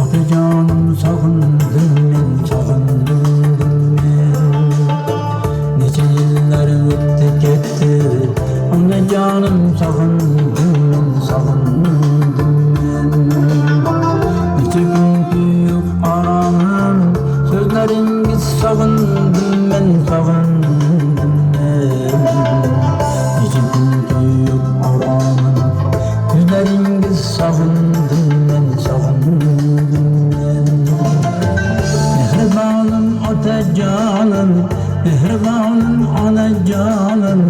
Atacanım sağındım men, sağındım men. Neçe yıllar öttü gitti, anacanım sağındım men, sağındım men. Neçe gündü yok aramım, sözleringiz sağındım men, sağındım men. Neçe gündü yok aramım, sözleringiz sağındım men, sağındım men. Mehribanım atacanım, mehribanım anacanım,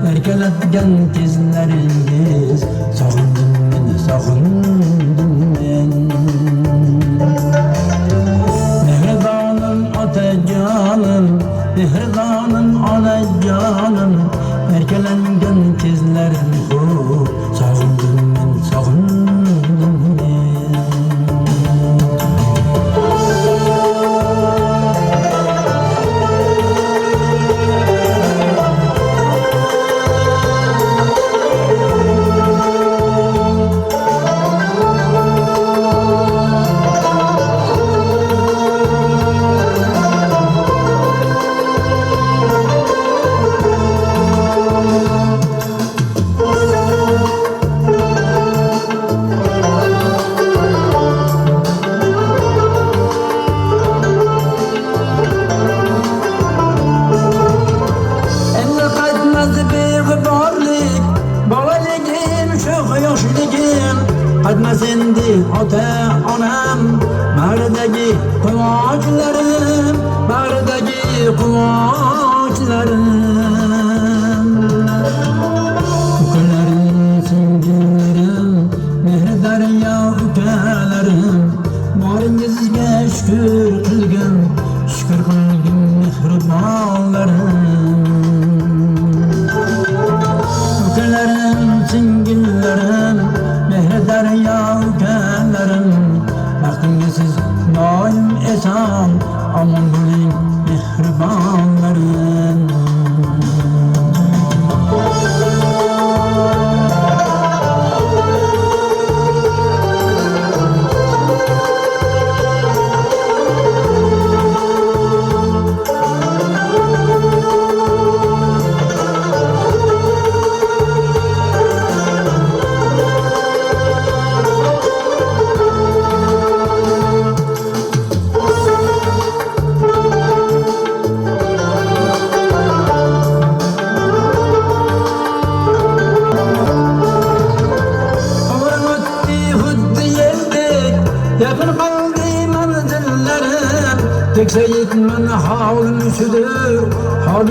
erkeletken tizleringiz sağındım men, sağındım men. Mehribanım atacanım, mehribanım anacanım, erkelengen tizlerin bu sağındım men, sağındım men. Kadmaz endi ota onam, bağrıdagi quvonchlarım, bağrıdagi quvonchlarım. Ukalarim, singillerim, mehri daryo ukalarim, boringizga shukr qilgin, shukr qilgin mehribonlarim. Ukalarim, singillerim, mehri daryo ukalarim, baxtingizsiz doim eson, omon bo'ling mehribonlarim. Yakın kaldı manzillerim, tekse yetmen halim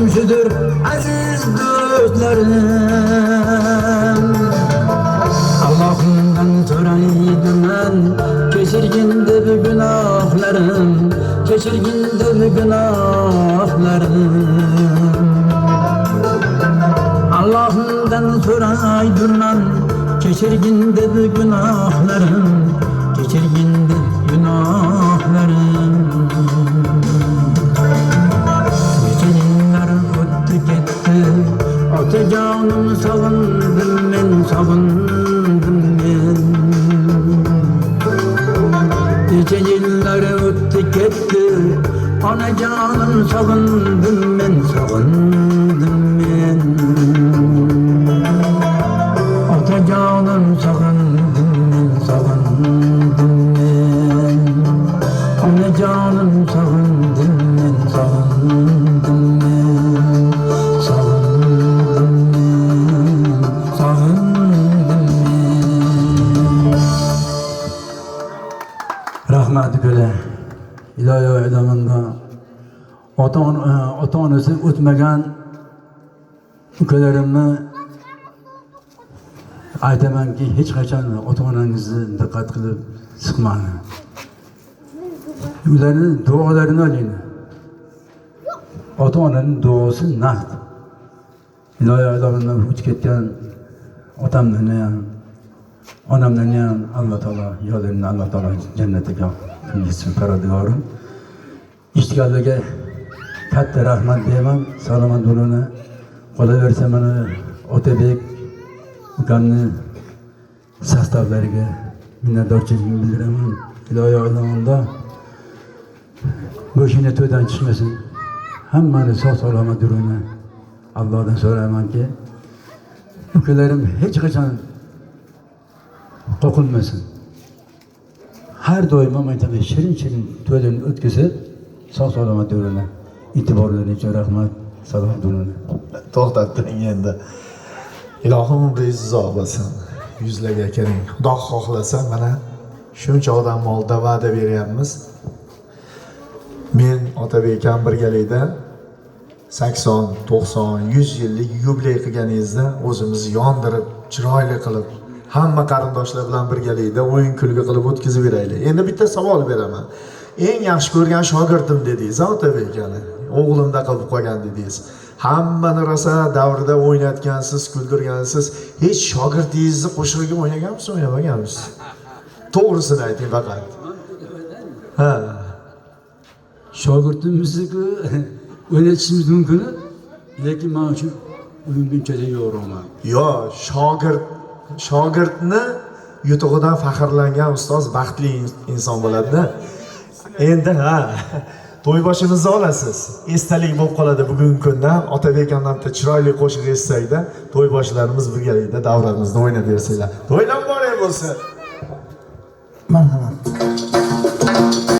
şudur aziz dostlarım. Allah'ımdan soraydım ben, keşirgin de bir günahlarım, keşirgin de bir günahlarım. Allah'ımdan soraydım ben, keşirgin de bir günahlarım, geçirgindi günahlarım. Neçe yıllar öttü gitti, atacanım sağındım men, sağındım men. Neçe yıllar öttü gitti, anacanım sağındım men, sağındım men. Atacanım sağındım men, sağındım men. Anacanım sağındım men, sağındım men. Sağındım men, sağındım men. Rahmat köle, ilahi ilamında ota-onasi o'tmagan ukalarimni aytamanki, hech qachon ota-onangizni diqqat qilib siqmang. Ularning duolarini oling. Ota-onaning duosi naqd. ilohiy olamdan o'tib ketgan otamdan ham, onamdan ham Alloh taolo yo'llarini Alloh taolo jannatiga qo'ysin parvardigorim. Eshitganlarga katta rahmat deyman. Salomat bo'linglar. Qolaversa mana Otabek ukamni sostavlariga minnatdorchiligimni bildiraman. Ilohiy olamda boshina to'ydan chiqmasin. Hammani sog' salomat yuringlar. Allohdan so'raymanki, ukalarim hech qachon qo'qilmasin. Har doim mana shirin to'ydan o'tkazib, sog' salomat yuringlar. E'tiborlaringiz uchun rahmat. Salomat bo'linglar. To'xtab turing endi. Ilohim umringiz uzoq bo'lsin. Yuzlarga kiring. Xudo xohlasa mana shuncha odam oldida va'da beryapmiz. Men Otabek ham birgalikda 80, 90, 100 yillik yubiley qilganingizda o'zimizni yondirib, chiroyli qilib, hamma qarindoshlar bilan birgalikda o'yin kulgi qilib o'tkazib beraylik. Endi bitta savol beraman. Eng yaxshi ko'rgan shogirdim dedingiz, Otabek yana. O'g'limda qilib qolgan dedingiz. Hammani rosa davrida o'ynatgansiz, kuldirgansiz. Hech shogirdingizni qo'shig'iga o'ynaganmisiz, o'ynamaganmisiz? To'g'risini ayting faqat. Ha. Shogirdimizni o'ynatishimiz mumkin, lekin men uchun o'yin bunchalik yo'qman. Yo, shogirdni yutug'idan faxrlangan ustoz baxtli inson bo'ladi-da. Endi to'yboshimizni olasiz. Esdalik bo'lib qoladi bugungi kundan. Otabek hamda chiroyli qo'shiq eshitsakda, to'yboshlarimiz birgalikda davramizni o'ynab bersanglar. To'ylar muborak bo'lsin. Marhamat.